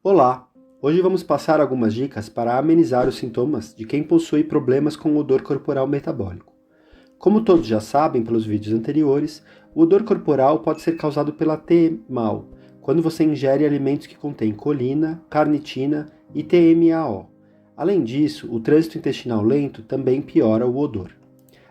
Olá! Hoje vamos passar algumas dicas para amenizar os sintomas de quem possui problemas com odor corporal metabólico. Como todos já sabem pelos vídeos anteriores, o odor corporal pode ser causado pela TMAO, quando você ingere alimentos que contêm colina, carnitina e TMAO. Além disso, o trânsito intestinal lento também piora o odor.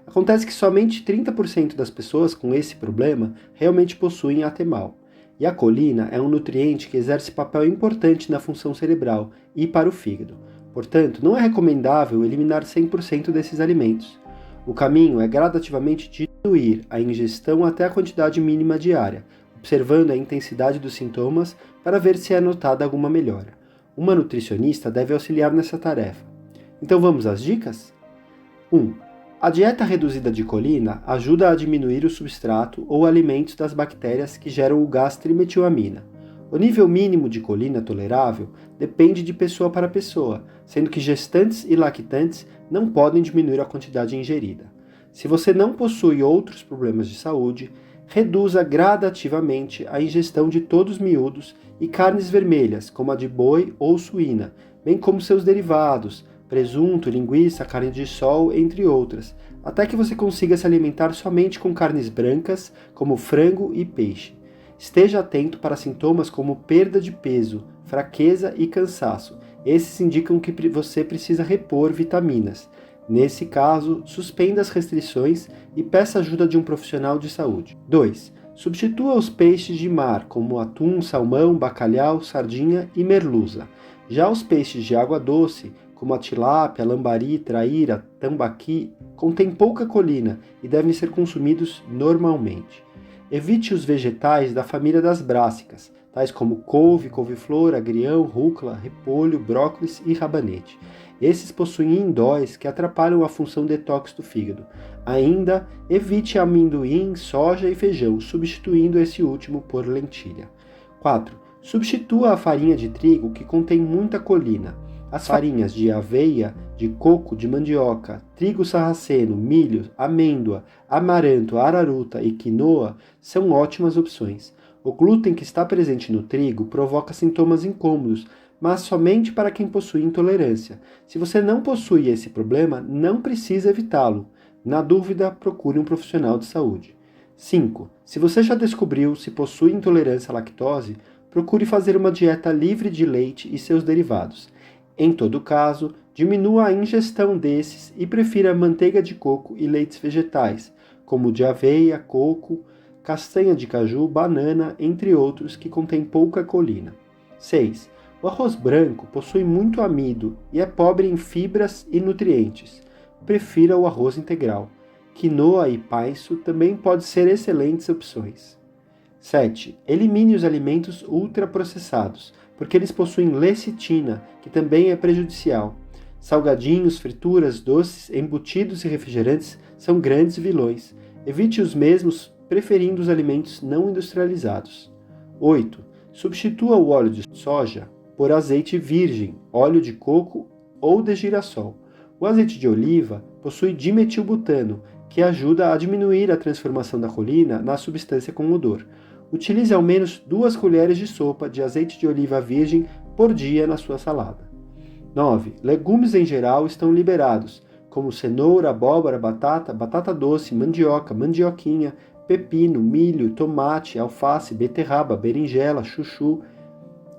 Acontece que somente 30% das pessoas com esse problema realmente possuem a TMAO. E a colina é um nutriente que exerce papel importante na função cerebral e para o fígado. Portanto, não é recomendável eliminar 100% desses alimentos. O caminho é gradativamente diminuir a ingestão até a quantidade mínima diária, observando a intensidade dos sintomas para ver se é notada alguma melhora. Uma nutricionista deve auxiliar nessa tarefa. Então vamos às dicas? 1. A dieta reduzida de colina ajuda a diminuir o substrato ou alimentos das bactérias que geram o gás trimetilamina. O nível mínimo de colina tolerável depende de pessoa para pessoa, sendo que gestantes e lactantes não podem diminuir a quantidade ingerida. Se você não possui outros problemas de saúde, reduza gradativamente a ingestão de todos os miúdos e carnes vermelhas, como a de boi ou suína, bem como seus derivados, presunto, linguiça, carne de sol, entre outras, até que você consiga se alimentar somente com carnes brancas, como frango e peixe. Esteja atento para sintomas como perda de peso, fraqueza e cansaço. Esses indicam que você precisa repor vitaminas. Nesse caso, suspenda as restrições e peça ajuda de um profissional de saúde. 2. Substitua os peixes de mar, como atum, salmão, bacalhau, sardinha e merluza. Já os peixes de água doce, como a tilápia, lambari, traíra, tambaqui, contêm pouca colina e devem ser consumidos normalmente. Evite os vegetais da família das brássicas, tais como couve, couve-flor, agrião, rúcula, repolho, brócolis e rabanete. Esses possuem indóis que atrapalham a função detox do fígado. Ainda, evite amendoim, soja e feijão, substituindo esse último por lentilha. 4. Substitua a farinha de trigo que contém muita colina. As farinhas de aveia, de coco, de mandioca, trigo sarraceno, milho, amêndoa, amaranto, araruta e quinoa são ótimas opções. O glúten que está presente no trigo provoca sintomas incômodos, mas somente para quem possui intolerância. Se você não possui esse problema, não precisa evitá-lo. Na dúvida, procure um profissional de saúde. 5. Se você já descobriu se possui intolerância à lactose, procure fazer uma dieta livre de leite e seus derivados. Em todo caso, diminua a ingestão desses e prefira manteiga de coco e leites vegetais, como de aveia, coco, castanha de caju, banana, entre outros que contêm pouca colina. 6. O arroz branco possui muito amido e é pobre em fibras e nutrientes. Prefira o arroz integral. Quinoa e paiço também podem ser excelentes opções. 7. Elimine os alimentos ultraprocessados, porque eles possuem lecitina, que também é prejudicial. Salgadinhos, frituras, doces, embutidos e refrigerantes são grandes vilões. Evite os mesmos, preferindo os alimentos não industrializados. 8. Substitua o óleo de soja por azeite virgem, óleo de coco ou de girassol. O azeite de oliva possui dimetilbutano, que ajuda a diminuir a transformação da colina na substância com odor. Utilize ao menos 2 colheres de sopa de azeite de oliva virgem por dia na sua salada. 9. Legumes em geral estão liberados, como cenoura, abóbora, batata, batata doce, mandioca, mandioquinha, pepino, milho, tomate, alface, beterraba, berinjela, chuchu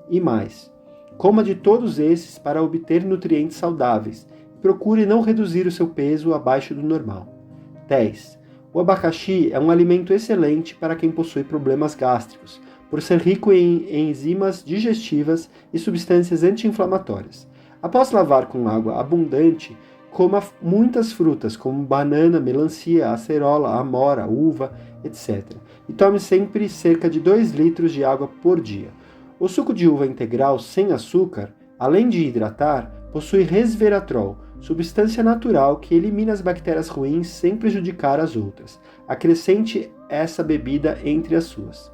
e mais. Coma de todos esses para obter nutrientes saudáveis e procure não reduzir o seu peso abaixo do normal. 10. O abacaxi é um alimento excelente para quem possui problemas gástricos, por ser rico em enzimas digestivas e substâncias anti-inflamatórias. Após lavar com água abundante, coma muitas frutas, como banana, melancia, acerola, amora, uva, etc. E tome sempre cerca de 2 litros de água por dia. O suco de uva integral sem açúcar, além de hidratar, possui resveratrol, substância natural que elimina as bactérias ruins sem prejudicar as outras. Acrescente essa bebida entre as suas.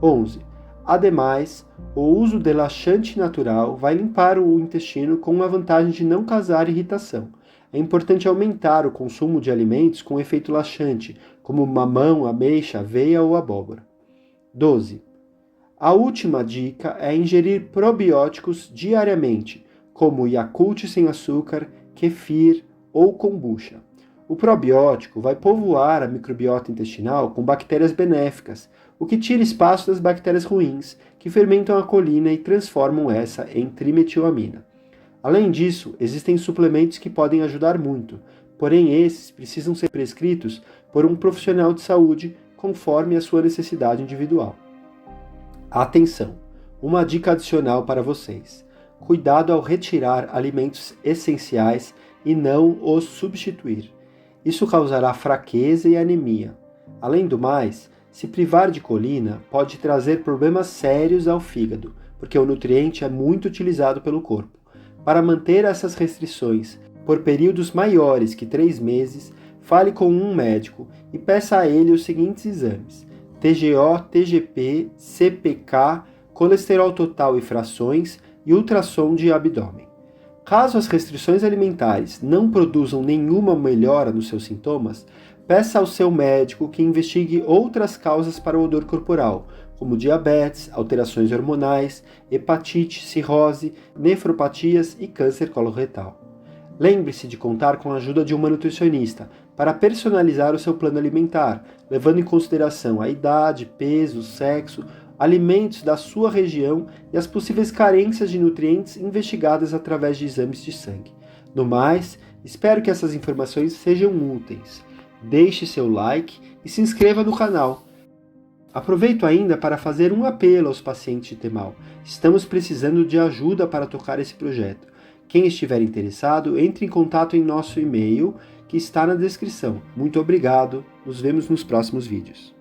11. Ademais, o uso de laxante natural vai limpar o intestino com a vantagem de não causar irritação. É importante aumentar o consumo de alimentos com efeito laxante, como mamão, ameixa, aveia ou abóbora. 12. A última dica é ingerir probióticos diariamente, como Yakult sem açúcar, kefir ou kombucha. O probiótico vai povoar a microbiota intestinal com bactérias benéficas, o que tira espaço das bactérias ruins, que fermentam a colina e transformam essa em trimetilamina. Além disso, existem suplementos que podem ajudar muito, porém esses precisam ser prescritos por um profissional de saúde conforme a sua necessidade individual. Atenção! Uma dica adicional para vocês. Cuidado ao retirar alimentos essenciais e não os substituir. Isso causará fraqueza e anemia. Além do mais, se privar de colina pode trazer problemas sérios ao fígado, porque o nutriente é muito utilizado pelo corpo. Para manter essas restrições por períodos maiores que 3 meses, fale com um médico e peça a ele os seguintes exames: TGO, TGP, CPK, colesterol total e frações e ultrassom de abdômen. Caso as restrições alimentares não produzam nenhuma melhora nos seus sintomas, peça ao seu médico que investigue outras causas para o odor corporal, como diabetes, alterações hormonais, hepatite, cirrose, nefropatias e câncer coloretal. Lembre-se de contar com a ajuda de uma nutricionista para personalizar o seu plano alimentar, levando em consideração a idade, peso, sexo, alimentos da sua região e as possíveis carências de nutrientes investigadas através de exames de sangue. No mais, espero que essas informações sejam úteis. Deixe seu like e se inscreva no canal. Aproveito ainda para fazer um apelo aos pacientes de TEMAL. Estamos precisando de ajuda para tocar esse projeto. Quem estiver interessado, entre em contato em nosso e-mail, que está na descrição. Muito obrigado, nos vemos nos próximos vídeos.